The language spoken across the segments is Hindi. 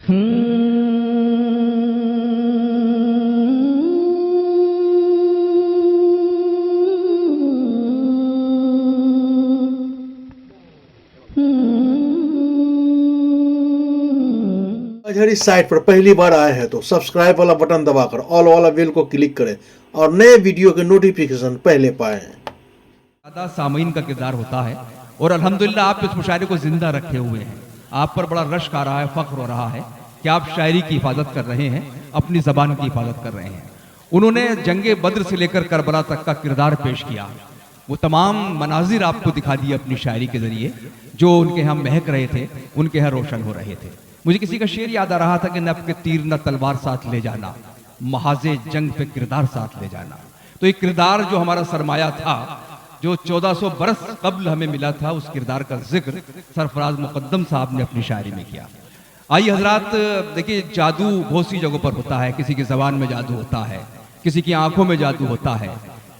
अगर इस साइट पर पहली बार आए हैं तो सब्सक्राइब वाला बटन दबाकर ऑल वाला बेल को क्लिक करें और नए वीडियो के नोटिफिकेशन पहले पाएं। ज़्यादा सामीन का किरदार होता है और अल्हम्दुलिल्लाह आप इस मुशायरे को जिंदा रखे हुए हैं। आप पर बड़ा रश्क आ रहा है, फख्र हो रहा है कि आप शायरी की हिफाजत कर रहे हैं, अपनी ज़बान की हिफाजत कर रहे हैं। उन्होंने जंगे बद्र से लेकर करबला तक का किरदार पेश किया, वो तमाम मनाजिर आपको दिखा दिए अपनी शायरी के ज़रिए, जो उनके यहाँ महक रहे थे, उनके यहाँ रोशन हो रहे थे। मुझे किसी का शेर याद आ रहा था कि न आपके तीर न तलवार साथ ले जाना, महाजे जंग पे किरदार साथ ले जाना। तो एक किरदार जो हमारा सरमाया था, जो 1400 बरस कबल हमें मिला था, उस किरदार का जिक्र सरफराज मुकद्दम साहब ने अपनी शायरी में किया। आइए हजरात, देखिए जादू बहुत सी जगहों पर होता है। किसी की जबान में जादू होता है, किसी की आंखों में जादू होता है,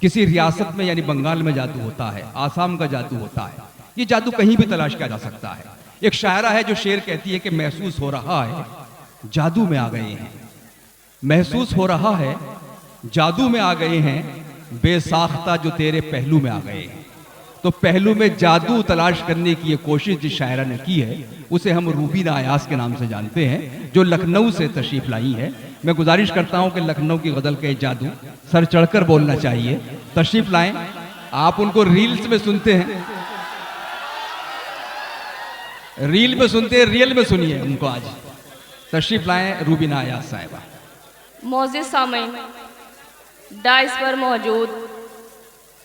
किसी रियासत में यानी बंगाल में जादू होता है, आसाम का जादू होता है। ये जादू कहीं भी तलाश किया जा सकता है। एक शायरा है जो शेर कहती है कि महसूस हो रहा है जादू में आ गए हैं, महसूस हो रहा है जादू में आ गए हैं, बेसाख्ता जो तेरे पहलू में आ गए हैं। तो पहलू में जादू तलाश करने की ये कोशिश जिस शायरा ने की है, उसे हम रूबीना अयास के नाम से जानते हैं, जो लखनऊ से तशरीफ लाई है। मैं गुजारिश करता हूं कि लखनऊ की गजल के जादू सर चढ़कर बोलना चाहिए, तशरीफ लाएं। आप उनको रील्स में सुनते हैं, रील में सुनते हैं, रियल में सुनिए उनको। आज तशरीफ लाएं रूबीना अयास साहिबा। मौजूद सामीन, डाइस पर मौजूद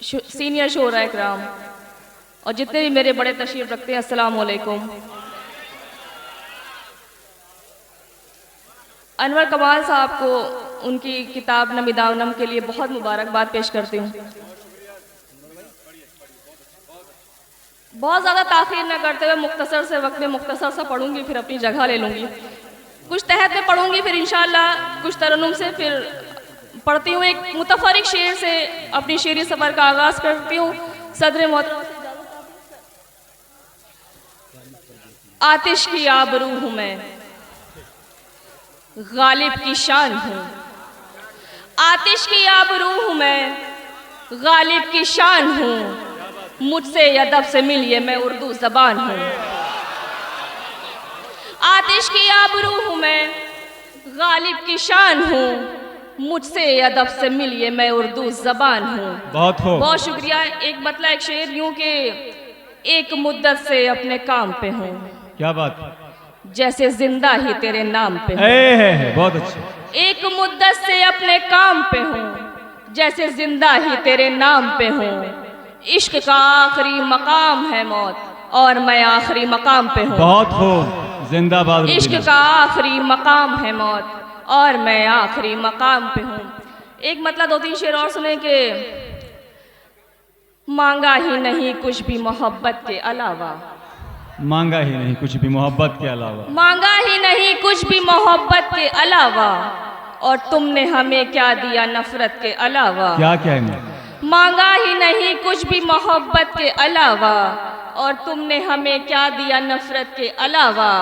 सीनियर शोरा इकराम और जितने भी मेरे बड़े तशरीफ रखते हैं, अस्सलाम वालेकुम। अनवर कमाल साहब को उनकी किताब नमिदावनम के लिए बहुत मुबारकबाद पेश करती हूँ। बहुत ज़्यादा ताख़ीर न करते हुए मुख्तसर से वक्त में मुख्तसर सा पढ़ूंगी, फिर अपनी जगह ले लूँगी। कुछ तहत में पढ़ूंगी, फिर इंशाअल्लाह कुछ तरन्नुम से फिर पढ़ती हूँ। एक मुतफरिक शेर से अपनी शेरी सफ़र का आगाज़ करती हूँ। सदर मोहतरम, आतिश की आबरू हूँ मैं, गालिब की शान हूँ। आतिश की आबरू हूँ मैं, गालिब की शान हूँ। मुझसे अदब से मिलिए, मैं उर्दू ज़बान हूँ। आतिश की आबरू हूँ मैं, गालिब की शान हूँ। मुझसे अदब से मिलिए, मैं उर्दू ज़बान हूँ। बहुत शुक्रिया। एक मतलब एक शेर यूं कि एक मुद्दत से अपने काम पे हूँ, क्या बात, जैसे जिंदा ही तेरे नाम पे हूँ। बहुत अच्छा। एक मुद्दत से अपने काम पे हूँ, जैसे जिंदा ही तेरे नाम पे हूँ। इश्क का आखिरी मकाम है मौत और मैं आखिरी मकाम पे हूँ। बहुत हो, जिंदाबाद। इश्क का आखिरी मकाम है मौत और मैं आखिरी मकाम पे हूँ। एक मतलब दो तीन शेर और सुने के मांगा ही नहीं कुछ भी मोहब्बत के अलावा, मांगा ही नहीं कुछ भी मोहब्बत के अलावा, मांगा ही नहीं कुछ भी मोहब्बत के अलावा, और तुमने हमें क्या दिया नफरत के अलावा। क्या क्या है? मांगा ही नहीं कुछ भी मोहब्बत के अलावा, और तुमने हमें क्या दिया नफरत के अलावा।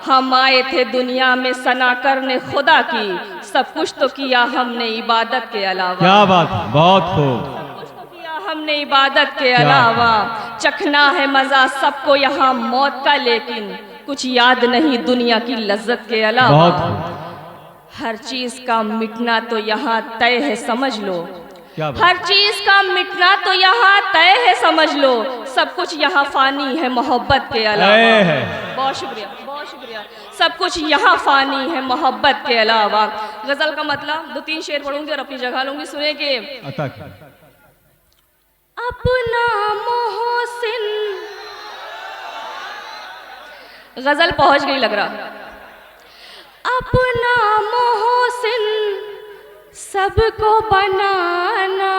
हम आए थे दुनिया में सना करने खुदा की, सब कुछ तो किया हमने इबादत के अलावा। क्या बात, बहुत खूब। सब कुछ तो किया हमने इबादत के अलावा। चखना है मजा सबको यहाँ मौत का, लेकिन कुछ याद नहीं दुनिया की लज्जत के अलावा। हर चीज का मिटना तो यहाँ तय है समझ लो, हर चीज का मिटना तो यहाँ तय है समझ लो। सब कुछ यहाँ फानी है मोहब्बत के अलावा। बहुत शुक्रिया, बहुत शुक्रिया। सब कुछ यहाँ फानी है मोहब्बत के अलावा। गजल का मतलब दो तीन शेर पढ़ूंगी और अपनी जगह लूंगी। सुने के अपना मोहसिन, गजल पहुंच गई लग रहा। अपना मोहसिन सबको बनाना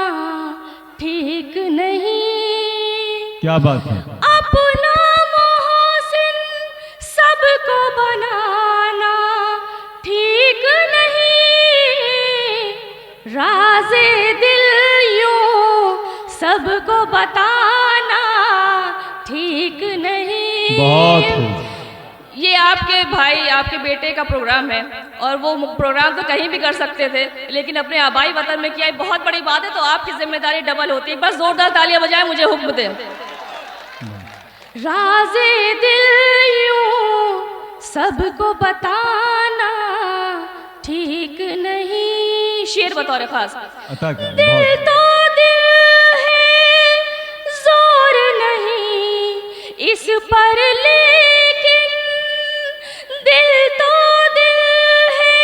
ठीक नहीं। क्या बात है? अपना मोहसिन सबको बनाना ठीक नहीं। राज़े दिल यूं सबको बताना ठीक नहीं। बहुत ये आपके भाई, आपके बेटे का प्रोग्राम है और वो प्रोग्राम तो कहीं भी कर सकते थे, लेकिन अपने आबाई वतन में किया, बहुत बड़ी बात है। तो आपकी जिम्मेदारी डबल होती है। बस जोरदार तालियां बजाएं, मुझे हुक्म दें। राज़े दिल यूं सबको बताना ठीक नहीं। शेर बतौर खास। दिल तो दिल है, जोर नहीं इस पर, लेकिन दिल तो दिल है,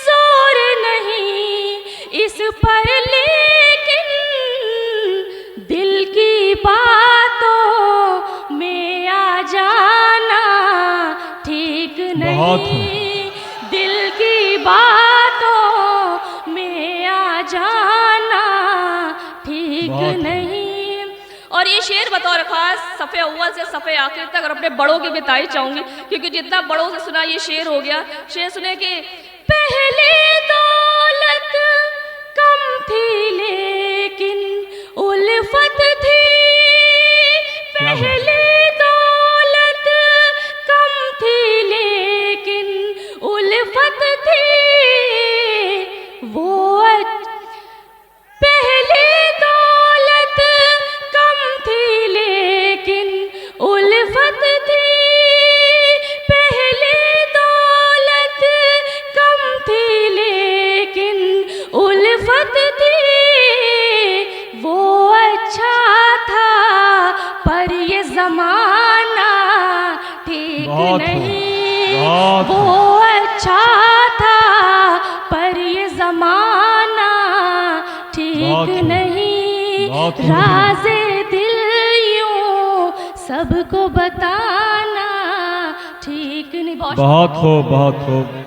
जोर नहीं इस पर, लेकिन दिल की बातों में आ जाना ठीक नहीं। दिल की बातों में आ जाना ठीक नहीं। और ये शेर बतौर खास सफ़े अव्वल से सफ़े आखिर तक और अपने बड़ों की भी तारीफ चाहूंगी, क्योंकि जितना बड़ों से सुना ये शेर हो गया। शेर सुने कि पहले दौलत कम थी लेकिन उल्फत थी। पहले दौलत कम थी लेकिन उल्फत थी। वो पहले दौलत कम थी लेकिन उल्फत थी। पहले दौलत कम थी लेकिन उल्फत थी। वो अच्छा था पर ये जमाना ठीक नहीं। वो अच्छा था पर ये जमाना ठीक नहीं। राज़े दिल यूं सबको बताना ठीक नहीं। बहुत खूब, बहुत खूब।